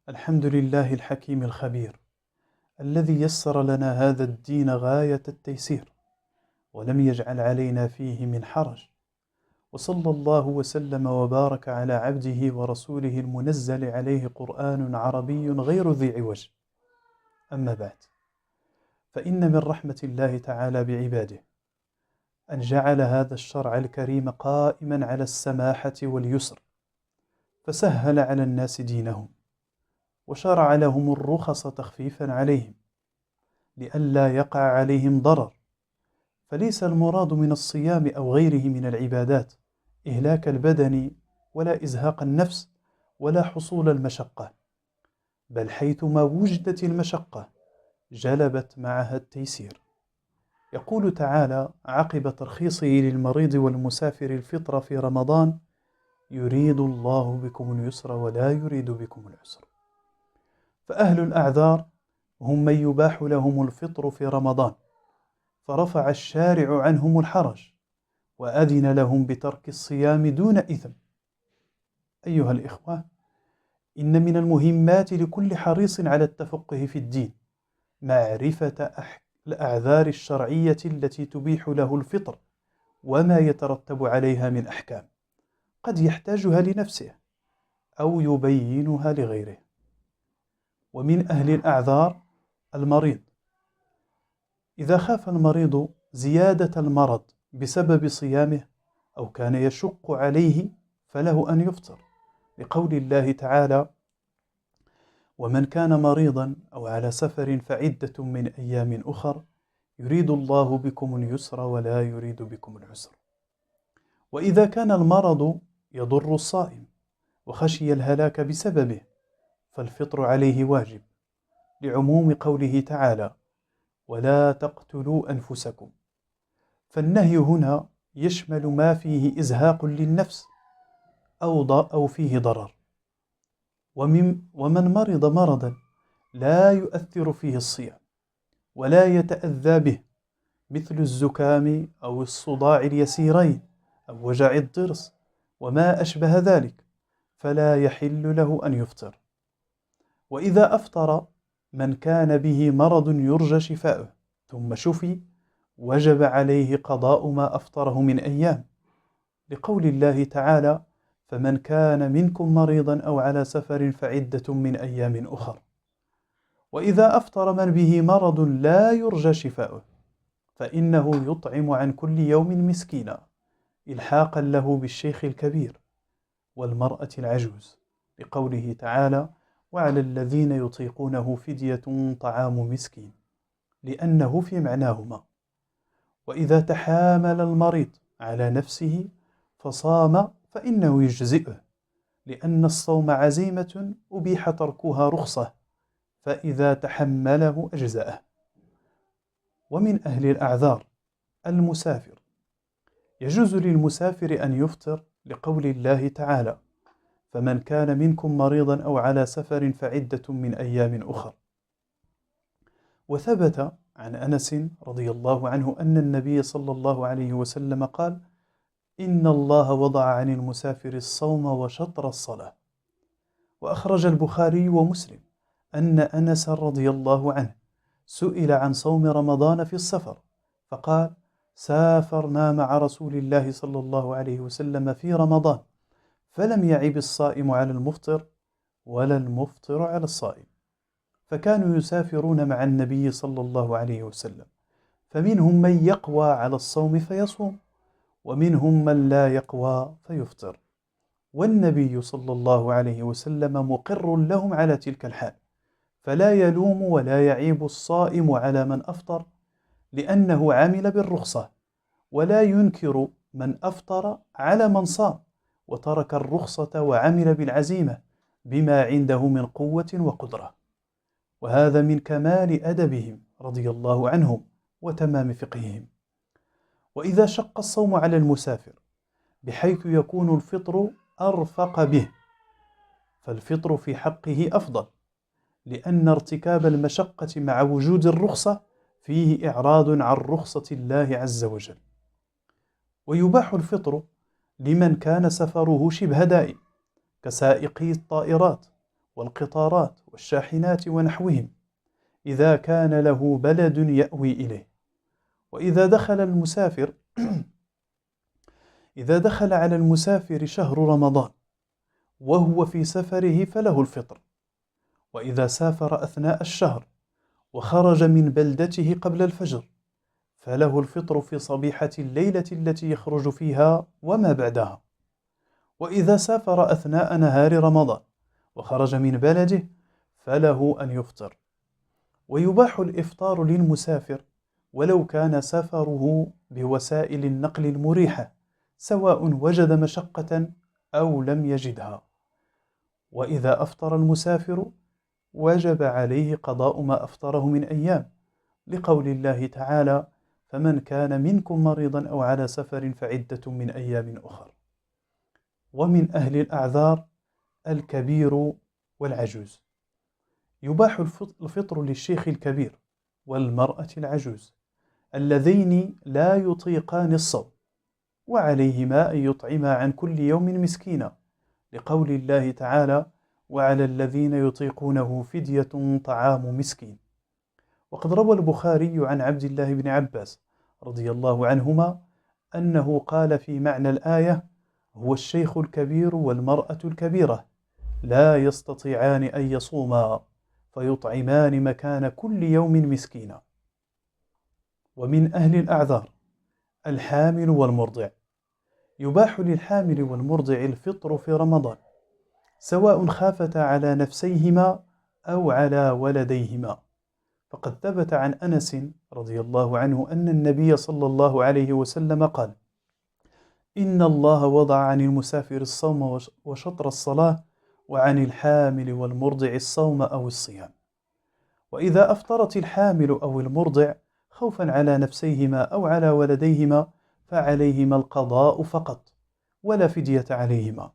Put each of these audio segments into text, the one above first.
الحمد لله الحكيم الخبير الذي يسر لنا هذا الدين غاية التيسير ولم يجعل علينا فيه من حرج، وصلى الله وسلم وبارك على عبده ورسوله المنزل عليه قرآن عربي غير ذي عوج. أما بعد، فإن من رحمة الله تعالى بعباده أن جعل هذا الشرع الكريم قائما على السماحة واليسر، فسهل على الناس دينهم وشرع لهم الرخص تخفيفا عليهم لئلا يقع عليهم ضرر. فليس المراد من الصيام أو غيره من العبادات إهلاك البدن ولا إزهاق النفس ولا حصول المشقة، بل حيثما وجدت المشقة جلبت معها التيسير. يقول تعالى عقب ترخيصه للمريض والمسافر الفطر في رمضان: يريد الله بكم اليسر ولا يريد بكم العسر. فأهل الأعذار هم من يباح لهم الفطر في رمضان، فرفع الشارع عنهم الحرج وأذن لهم بترك الصيام دون إثم. أيها الإخوة، إن من المهمات لكل حريص على التفقه في الدين معرفة الأعذار الشرعية التي تبيح له الفطر وما يترتب عليها من أحكام قد يحتاجها لنفسه أو يبينها لغيره. ومن أهل الأعذار المريض، إذا خاف المريض زيادة المرض بسبب صيامه أو كان يشق عليه فله أن يفطر، لقول الله تعالى: ومن كان مريضا أو على سفر فعدة من أيام أخر يريد الله بكم اليسر ولا يريد بكم العسر. وإذا كان المرض يضر الصائم وخشي الهلاك بسببه فالفطر عليه واجب، لعموم قوله تعالى: ولا تقتلوا أنفسكم. فالنهي هنا يشمل ما فيه إزهاق للنفس أو فيه ضرر. ومن مرض مرضا لا يؤثر فيه الصيام ولا يتأذى به، مثل الزكام أو الصداع اليسيرين أو وجع الضرس وما أشبه ذلك، فلا يحل له أن يفطر. وإذا أفطر من كان به مرض يرجى شفاؤه ثم شفي وجب عليه قضاء ما أفطره من أيام، لقول الله تعالى: فمن كان منكم مريضا أو على سفر فعدة من أيام أخر. وإذا أفطر من به مرض لا يرجى شفاؤه فإنه يطعم عن كل يوم مسكينا، إلحاقا له بالشيخ الكبير والمرأة العجوز، لقوله تعالى: وعلى الذين يطيقونه فدية طعام مسكين، لأنه في معناهما. وإذا تحامل المريض على نفسه فصام فإنه يجزئه، لأن الصوم عزيمة أبيح تركها رخصة، فإذا تحمله أجزأه. ومن أهل الأعذار المسافر، يجوز للمسافر أن يفطر، لقول الله تعالى: فمن كان منكم مريضا أو على سفر فعدة من أيام أخر. وثبت عن أنس رضي الله عنه أن النبي صلى الله عليه وسلم قال: إن الله وضع عن المسافر الصوم وشطر الصلاة. وأخرج البخاري ومسلم أن أنس رضي الله عنه سئل عن صوم رمضان في السفر فقال: سافرنا مع رسول الله صلى الله عليه وسلم في رمضان فلم يعب الصائم على المفطر ولا المفطر على الصائم. فكانوا يسافرون مع النبي صلى الله عليه وسلم، فمنهم من يقوى على الصوم فيصوم، ومنهم من لا يقوى فيفطر، والنبي صلى الله عليه وسلم مقر لهم على تلك الحال، فلا يلوم ولا يعيب الصائم على من أفطر، لأنه عمل بالرخصة، ولا ينكر من أفطر على من صام وترك الرخصة وعمل بالعزيمة بما عنده من قوة وقدرة. وهذا من كمال أدبهم رضي الله عنهم وتمام فقههم. وإذا شق الصوم على المسافر بحيث يكون الفطر أرفق به، فالفطر في حقه أفضل، لأن ارتكاب المشقة مع وجود الرخصة فيه إعراض عن رخصة الله عز وجل. ويباح الفطر لمن كان سفره شبه دائم كسائقي الطائرات والقطارات والشاحنات ونحوهم إذا كان له بلد يأوي إليه. وإذا دخل المسافر إذا دخل على المسافر شهر رمضان وهو في سفره فله الفطر. وإذا سافر أثناء الشهر وخرج من بلدته قبل الفجر فله الفطر في صبيحة الليلة التي يخرج فيها وما بعدها. وإذا سافر أثناء نهار رمضان وخرج من بلده فله أن يفطر. ويباح الإفطار للمسافر ولو كان سفره بوسائل النقل المريحة، سواء وجد مشقة أو لم يجدها. وإذا أفطر المسافر وجب عليه قضاء ما أفطره من أيام، لقول الله تعالى: فمن كان منكم مريضا أو على سفر فعدة من أيام أخر. ومن أهل الأعذار الكبير والعجوز. يباح الفطر للشيخ الكبير والمرأة العجوز اللذين لا يطيقان الصوم، وعليهما أن يطعما عن كل يوم مسكينا، لقول الله تعالى: وعلى الذين يطيقونه فدية طعام مسكين. وقد روى البخاري عن عبد الله بن عباس رضي الله عنهما أنه قال في معنى الآية: هو الشيخ الكبير والمرأة الكبيرة لا يستطيعان أن يصوما فيطعمان مكان كل يوم مسكينا. ومن أهل الأعذار الحامل والمرضع. يباح للحامل والمرضع الفطر في رمضان، سواء خافتا على نفسيهما أو على ولديهما، فقد ثبت عن أنس رضي الله عنه أن النبي صلى الله عليه وسلم قال: إن الله وضع عن المسافر الصوم وشطر الصلاة، وعن الحامل والمرضع الصوم أو الصيام. وإذا أفطرت الحامل أو المرضع خوفا على نفسيهما أو على ولديهما فعليهما القضاء فقط ولا فدية عليهما،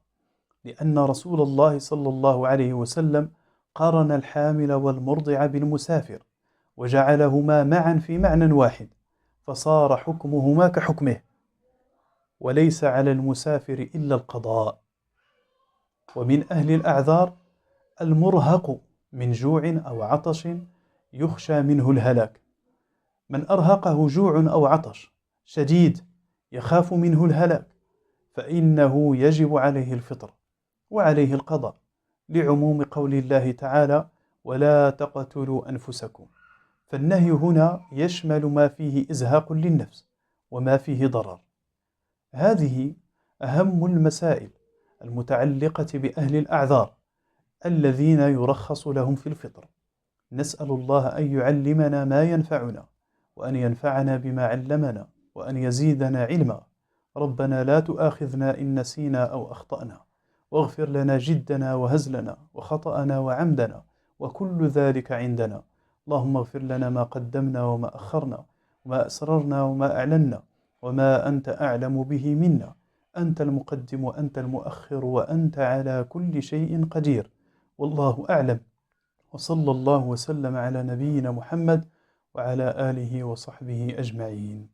لأن رسول الله صلى الله عليه وسلم قارن الحامل والمرضع بالمسافر وجعلهما معا في معنى واحد، فصار حكمهما كحكمه، وليس على المسافر إلا القضاء. ومن أهل الأعذار المرهق من جوع أو عطش يخشى منه الهلاك. من أرهقه جوع أو عطش شديد يخاف منه الهلاك فإنه يجب عليه الفطر وعليه القضاء، لعموم قول الله تعالى: ولا تقتلوا أنفسكم. فالنهي هنا يشمل ما فيه إزهاق للنفس وما فيه ضرر. هذه أهم المسائل المتعلقة بأهل الأعذار الذين يرخص لهم في الفطر. نسأل الله أن يعلمنا ما ينفعنا، وأن ينفعنا بما علمنا، وأن يزيدنا علما. ربنا لا تؤاخذنا إن نسينا أو أخطأنا، واغفر لنا جدنا وهزلنا وخطأنا وعمدنا وكل ذلك عندنا. اللهم اغفر لنا ما قدمنا وما أخرنا، وما أسررنا وما أعلنا، وما أنت أعلم به منا. أنت المقدم وأنت المؤخر وأنت على كل شيء قدير، والله أعلم. وصلى الله وسلم على نبينا محمد وعلى آله وصحبه أجمعين.